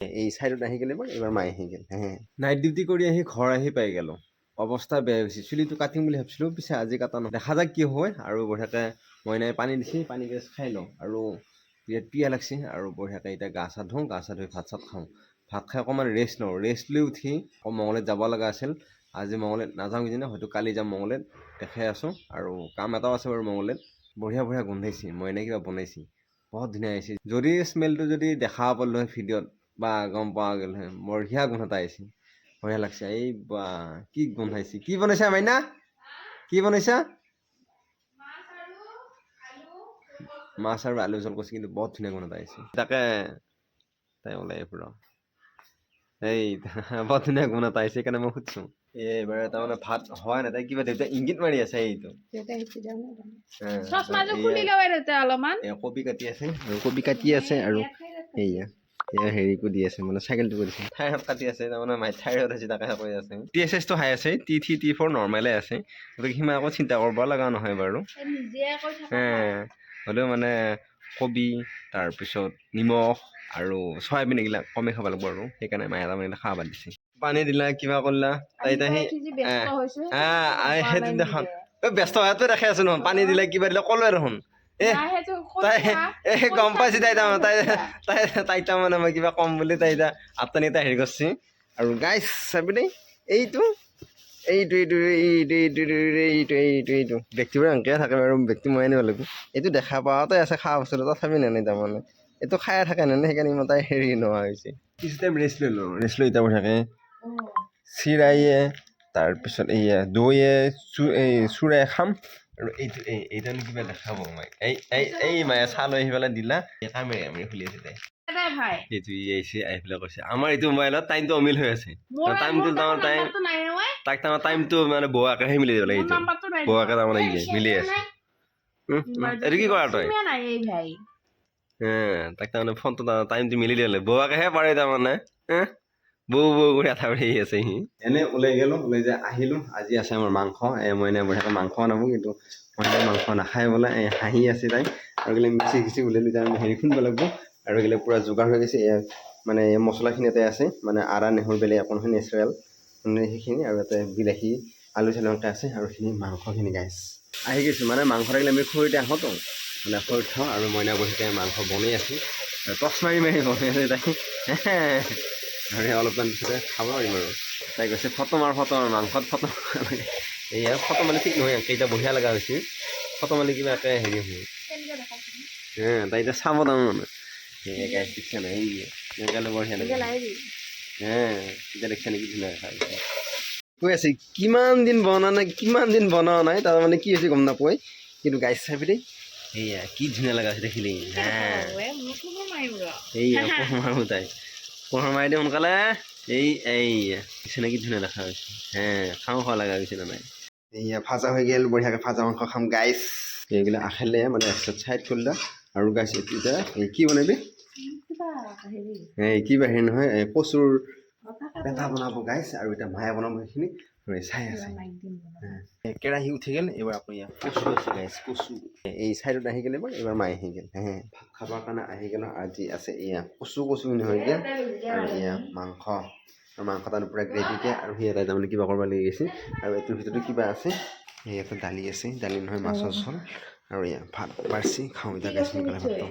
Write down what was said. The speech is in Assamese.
এই সাইডত আহি গেলে এবাৰ মায়ে আহি গেল নাইট ডিউটি কৰি আহি ঘৰ আহি পাই গেল অৱস্থা বেয়া হৈছে চুলিটো কাটিম বুলি ভাবিছিলো পিছে আজি কাটা নহয় দেখা যাক কি হয় আৰু বঢ়িয়াকে মইনাই পানী দিছে পানী গেছ খাই লওঁ আৰু বিৰাট পিয়া লাগছে আৰু বঢ়িয়াকে এতিয়া গা চা ধুওঁ গা চা ধুই ভাত চাত খাওঁ ভাত খাই অকণমান ৰেষ্ট লওঁ ৰেষ্ট লৈ উঠি মঙলদৈত যাব লগা আছিল আজি মঙলদৈত নাযাওঁ কিজানি হয়তো কালি যাম মঙলদৈত দেখাই আছোঁ আৰু কাম এটাও আছে বাৰু মঙলদৈত বঢ়িয়া বঢ়িয়া গোন্ধাইছে মইনাই কিবা বনাইছে বহুত ধুনীয়া আহিছে যদি স্মেলটো যদি দেখা পালোঁ হয় ভিডিঅ'ত বা গম পোৱা গ'ল হয় বঢ়িয়া গোন্ধ এটা আহিছে বঢ়িয়া লাগছে এই বা কি গোন্ধাইছে কি বনাইছা মাইনা কি বনাইছা মাছ আৰু আলু জল কৰিছে কিন্তু বহুত ধুনীয়া গোন্ধ এটা আহিছে তাকে তাই ওলাই ফুৰা এই বহুত ধুনীয়া গোন্ধ এটা আহিছে সেইকাৰণে মই সুধিছোঁ এইবাৰ তাৰমানে ভাত হোৱা নাই তাই কিবা দেউতা ইংগিত মাৰি আছে এইটো কবি কাটি আছে কবি কাটি আছে আৰু সেয়া হেৰিকো দি আছে মানে চাইকেলটো কৰিছে থাইৰড কাটি আছে তাৰমানে মাই থাইৰড আছে তাকে কৈ আছে TSH টো হাই আছে T3 T4 নৰ্মেলে আছে গতিকে সিমান আকৌ চিন্তা কৰিব লগা নহয় বাৰু হ'লেও মানে কবি তাৰপিছত নিমখ আৰু চয়াবিন এইবিলাক কমেই খাব লাগিব আৰু সেইকাৰণে মায়ে তাৰমানে খাব বাদ দিছে পানী দিলা কিবা কৰিলা তাই সেইটো দেখাম ব্যস্ত হোৱাটো দেখাই আছো নহয় পানী দিলে কিবা দিলে ক'লোৱে দেখোন তাই গম পাইছে তাই তাৰমানে মই কিবা কম বুলি তাই এতিয়া আত্মনি এটা হেৰি কৰিছে আৰু গাইছ চাবি দেই এইটো ব্যক্তিবোৰ এনেকৈ থাকে বাৰু ব্যক্তি মই আনিব লাগিব এইটো দেখা পাওঁতে আছে খোৱা বস্তুটো তথাপি নেনে তাৰমানে এইটো খায়ে থাকে নেনে সেইকাৰণে ইমান তাই হেৰি নোহোৱা হৈছে কিছু টাইম ৰেষ্ট লৈ লওঁ ৰেষ্ট লৈ এতিয়া থাকে চিৰায়ে তাৰপিছত এইয়া দৈয়ে চুৰাই খাম আৰু এইটো কিবা দেখাব মাই এই মায়ে চাহ লৈ আহি পেলাই দিলা কামেৰি আমি খুলি আছে তাই সেইটো আহিছে আহি পেলাই কৈছে আমাৰ এইটো মোবাইলত টাইমটো অমিল হৈ আছে টাইমটো তাক তাৰমানে টাইমটো মানে বৌৱাকেহে মিলি দিব লাগে এইটো বৌৱাকে তাৰমানে মিলি আছে এইটো কি কৰা তই তাক তাৰমানে ফোনটো টাইমটো মিলি দিলে বৌৱাকেহে পাৰে তাৰমানে বৌ কৰি আঠা মাৰি আছে সি এনে ওলাই গ'লো ওলাই যাই আহিলোঁ আজি আছে আমাৰ মাংস মইনা বঢ়িয়াকৈ মাংস বনাব কিন্তু মইনাই মাংস নাখায় বোলে হাঁহি আছে তাই আৰু এইগিলা মিক্সি খিচি ওলালি তাৰ হেৰি খুন্দিব লাগিব আৰু এইগিলা পূৰা যোগাৰ হৈ গৈছে মানে মছলাখিনি ইয়াতে আছে মানে আদা নহৰু বেলেগ অকণমান নেচাৰেল মানে সেইখিনি আৰু ইয়াতে বিলাহী আলু চালু এনেকৈ আছে আৰু সেইখিনি মাংসখিনি গাইছ আহি গৈছোঁ মানে মাংস থাকিলে আমি খৰিতে আহোঁতো মানে খৰিত থওঁ আৰু মইনা বঢ়িয়াকৈ মাংস বনাই আছোঁ টচ মাৰি বনাই আছে তাই আৰু অলপমান পিছতে খাব পাৰিম আৰু তাই কৈছে ফটো মাৰ মাংসত ফটো এয়া ফটো মালি ঠিক নহয় কেইটা বঢ়িয়া লগা হৈছে ফটো মালি কিবা একে হেৰি হয় তাই এতিয়া চাব তাৰমানে সেয়াই দেখিছা নাই সেইকাৰণে বঢ়িয়া লাগে এতিয়া দেখিছা নেকি ধুনীয়া খাই কৈ আছে কিমান দিন বনোৱা নাই তাৰমানে কি হৈছে গম নাপায় কিন্তু গাইছ চাবি দেই সেয়া কি ধুনীয়া লগা হৈছে দেখিলি এইয়া মাৰো তাই পোহৰ মাৰি দিওঁ সোনকালে চিনাকি ধুনীয়া দেখা হৈছে খাওঁ খোৱা লগা হৈছে নে নাই এয়া ভাজা হৈ গ'ল বঢ়িয়াকৈ ভাজা মাংস খাম গাইছ এইবিলাক আখেলে মানে চাইড কৰিলা আৰু গাইছ এতিয়া কি বনাবি কিবা হেৰি নহয় কচুৰ পেটা বনাব গাইছ আৰু এতিয়া মায়ে বনাব সেইখিনি চাই আছে কেৰাহী উঠি গ'ল এইবাৰ আপুনি কচু আছে গাইছ কচু এই চাইডত আহি গ'লে এইবাৰ মায়ে আহি গ'ল ভাত খাবৰ কাৰণে আহি গ'ল আজি আছে এয়া কচু হৈ গ'ল আৰু এয়া মাংস আৰু মাংস তাত পূৰা গ্ৰেভিকৈ আৰু সি এটা তাৰমানে কিবা কৰিব লাগি গৈছে আৰু এইটোৰ ভিতৰতো কিবা আছে ইয়াতে দালি আছে দালি নহয় মাছৰ জোল আৰু এয়া ভাত বাঢ়ছি খাওঁ এতিয়া গাইছ সোনকালে ভাতটো